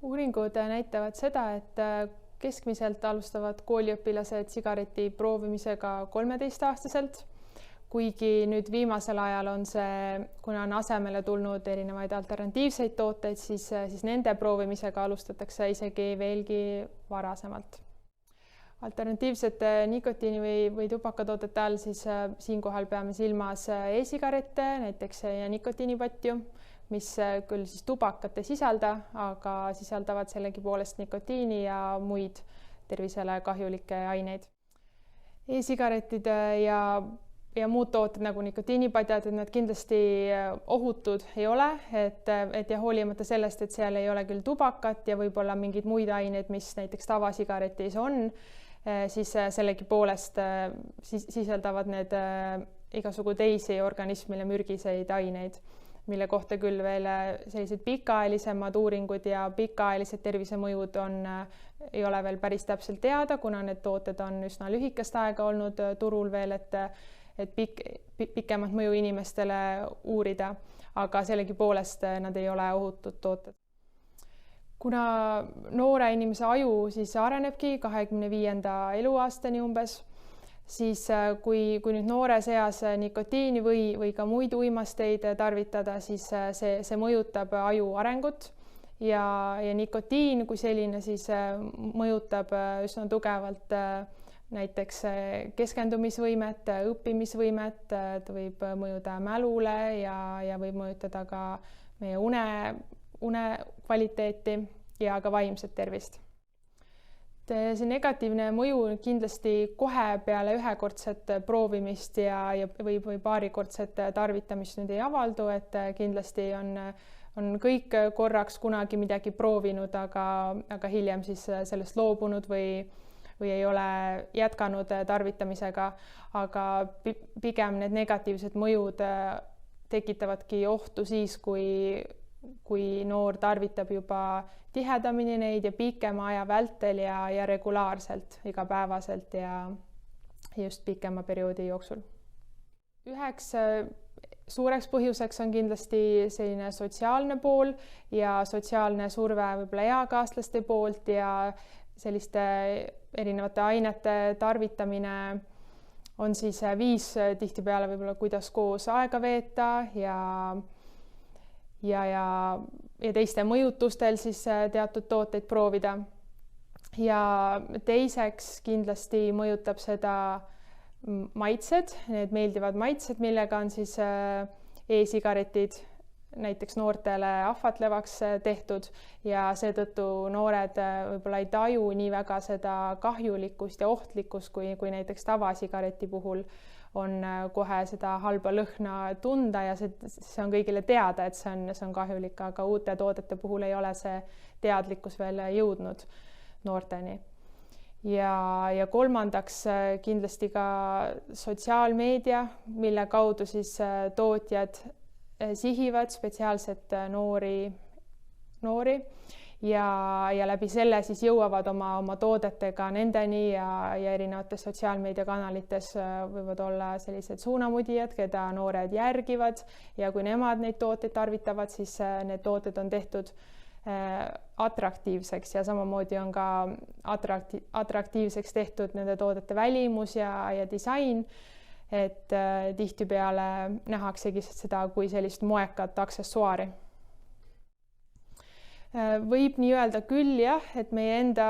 Uuringud näitavad seda, et keskmiselt alustavad kooliõpilased sigareti proovimisega 13-aastaselt, kuigi nüüd viimasel ajal on see, kuna on asemele tulnud erinevaid alternatiivseid tooteid, siis nende proovimisega alustatakse isegi veelgi varasemalt. Alternatiivsete nikotiini või tubakatoodete all siis siinkohal peame silmas e-sigarette, näiteks ja nikotiinipatju, mis küll siis tubakat ei sisalda, aga sisaldavad sellegipoolest nikotiini ja muid tervisele kahjulikke aineid. E-sigaretid ja muud tooted nagu nikotiinipadjad, et nad kindlasti ohutud ei ole, et ja hoolimata sellest, et seal ei ole küll tubakat ja võib-olla mingeid muid aineid, mis näiteks tavasigaretis on, siis sellegipoolest sisaldavad need igasugu teisi organismile mürgiseid aineid, mille kohta küll veel sellised pikaajalisemad uuringud ja pikaajalised tervisemõjud ei ole veel päris täpselt teada, kuna need tooted on üsna lühikest aega olnud turul veel, et pikemat mõju inimestele uurida, aga sellegipoolest nad ei ole ohutud tooted. Kuna noore inimese aju siis arenebki 25. eluaastani umbes, siis kui nüüd noore seas nikotiini või ka muid uimasteid tarvitada, siis see mõjutab aju arengut ja nikotiin kui selline siis mõjutab üsna tugevalt näiteks keskendumisvõimet, õppimisvõimet, ta võib mõjuda mälule ja võib mõjutada ka meie une kvaliteeti ja ka vaimset tervist. See negatiivne mõju kindlasti kohe peale ühekordset proovimist või paarikordset tarvitamist nüüd ei avaldu, et kindlasti on kõik korraks kunagi midagi proovinud, aga hiljem siis sellest loobunud või ei ole jätkanud tarvitamisega, aga pigem need negatiivsed mõjud tekitavadki ohtu siis, kui noor tarvitab juba tihedamini neid ja pikema aja vältel ja regulaarselt, igapäevaselt ja just pikema perioodi jooksul. Üheks suureks põhjuseks on kindlasti selline sotsiaalne pool ja sotsiaalne surve võib-olla eakaaslaste poolt ja selliste erinevate ainete tarvitamine on siis viis tihtipeale võib-olla, kuidas koos aega veeta ja teiste mõjutustel siis teatud tooteid proovida. Ja teiseks kindlasti mõjutab seda maitsed, need meeldivad maitsed, millega on siis e-sigaretid näiteks noortele ahvatlevaks tehtud ja seetõttu noored võib-olla ei taju nii väga seda kahjulikkust ja ohtlikkust, kui näiteks tavasigareti puhul on kohe seda halba lõhna tunda ja see on kõigile teada, et see on kahjulik, aga uute toodete puhul ei ole see teadlikkus veel jõudnud noorteni. Ja kolmandaks kindlasti ka sotsiaalmeedia, mille kaudu siis tootjad sihivad spetsiaalselt noori ja läbi selle siis jõuavad oma toodetega nendeni ja erinevates sotsiaalmeediakanalites võivad olla sellised suunamudijad, keda noored järgivad ja kui nemad neid tooteid tarvitavad, siis need tooted on tehtud atraktiivseks ja samamoodi on ka atraktiivseks tehtud nende toodete välimus ja disain, et tihtipeale nähaksegi seda kui sellist moekat aksessuaari. Võib nii öelda küll jah, et meie enda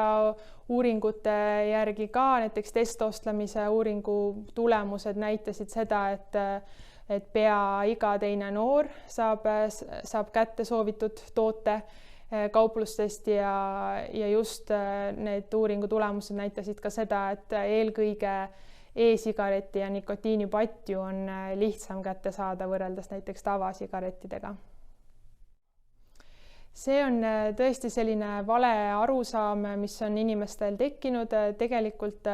uuringute järgi ka näiteks testostlemise uuringu tulemused näitasid seda, et pea iga teine noor saab kätte soovitud toote kauplustest ja just need uuringu tulemused näitasid ka seda, et eelkõige e-sigareti ja nikotiinipatju on lihtsam kätte saada võrreldes näiteks tavasigarettidega. See on tõesti selline vale arusaam, mis on inimestel tekkinud. Tegelikult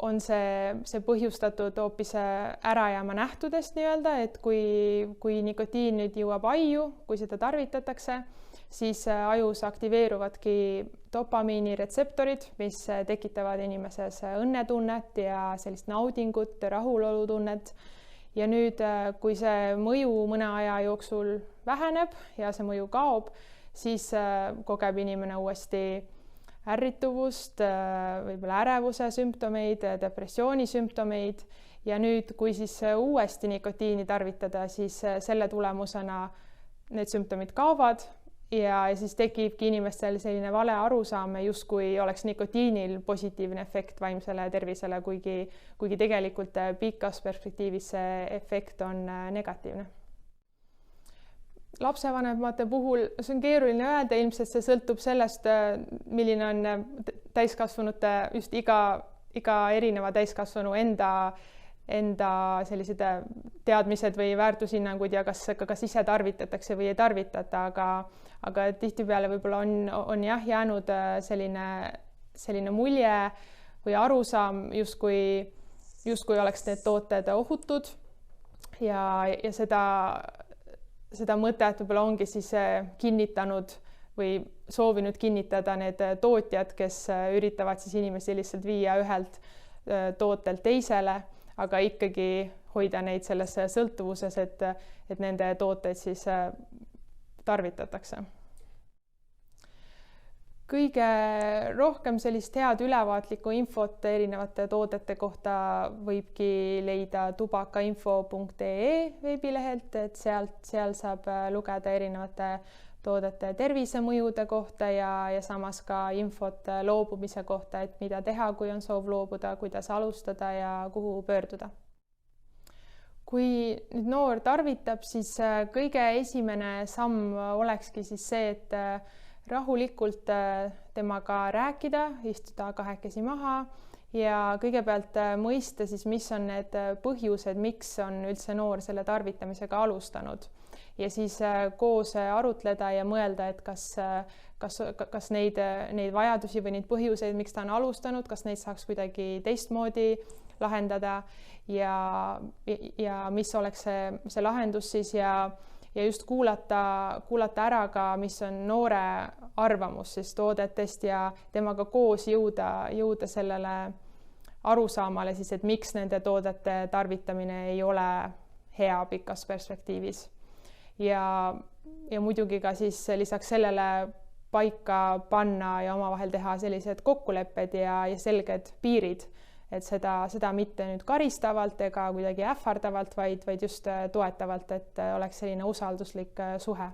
on see põhjustatud hoopis ärajääma nähtudest nii-öelda, et kui nikotiin nüüd jõuab aiu, kui seda tarvitatakse, siis ajus aktiveeruvadki dopamiiniretseptorid, mis tekitavad inimeses õnnetunnet ja sellist naudingut, rahulolutunnet. Ja nüüd, kui see mõju mõne aja jooksul väheneb ja see mõju kaob, siis kogeb inimene uuesti ärrituvust, võib-olla ärevuse sümptomeid, depressiooni sümptomeid ja nüüd, kui siis uuesti nikotiini tarvitada, siis selle tulemusena need sümptomid kaovad ja siis tekibki inimestel selline vale arusaam, justkui oleks nikotiinil positiivne efekt vaimsele tervisele, kuigi tegelikult pikas perspektiivis see efekt on negatiivne. Lapsevanemate puhul see on keeruline öelda, ilmselt see sõltub sellest, milline on täiskasvanute, just iga erineva täiskasvanu enda sellised teadmised või väärtushinnangud ja kas ise tarvitatakse või ei tarvitata, aga tihtipeale võib-olla on jah jäänud selline mulje või arusaam, justkui oleks need tooted ohutud ja seda mõtet võib-olla ongi siis kinnitanud või soovinud kinnitada need tootjad, kes üritavad siis inimesi lihtsalt viia ühelt tootelt teisele, aga ikkagi hoida neid selles sõltuvuses, et nende tooteid siis tarvitatakse. Kõige rohkem sellist head ülevaatlikku infot erinevate toodete kohta võibki leida tubakainfo.ee veebilehelt, et seal saab lugeda erinevate toodete tervisemõjude kohta ja samas ka infot loobumise kohta, et mida teha, kui on soov loobuda, kuidas alustada ja kuhu pöörduda. Kui nüüd noor tarvitab, siis kõige esimene samm olekski siis see, et rahulikult temaga rääkida, istuda kahekesi maha ja kõigepealt mõista siis, mis on need põhjused, miks on üldse noor selle tarvitamisega alustanud. Ja siis koos arutleda ja mõelda, et kas neid vajadusi või neid põhjuseid, miks ta on alustanud, kas neid saaks kuidagi teistmoodi lahendada ja mis oleks see lahendus siis ja just kuulata ära ka, mis on noore arvamus siis toodetest ja temaga koos jõuda sellele arusaamale siis, et miks nende toodete tarvitamine ei ole hea pikas perspektiivis. Ja muidugi ka siis lisaks sellele paika panna ja omavahel teha sellised kokkulepped ja selged piirid, et seda mitte nüüd karistavalt ega kuidagi ähvardavalt, vaid just toetavalt, et oleks selline usalduslik suhe.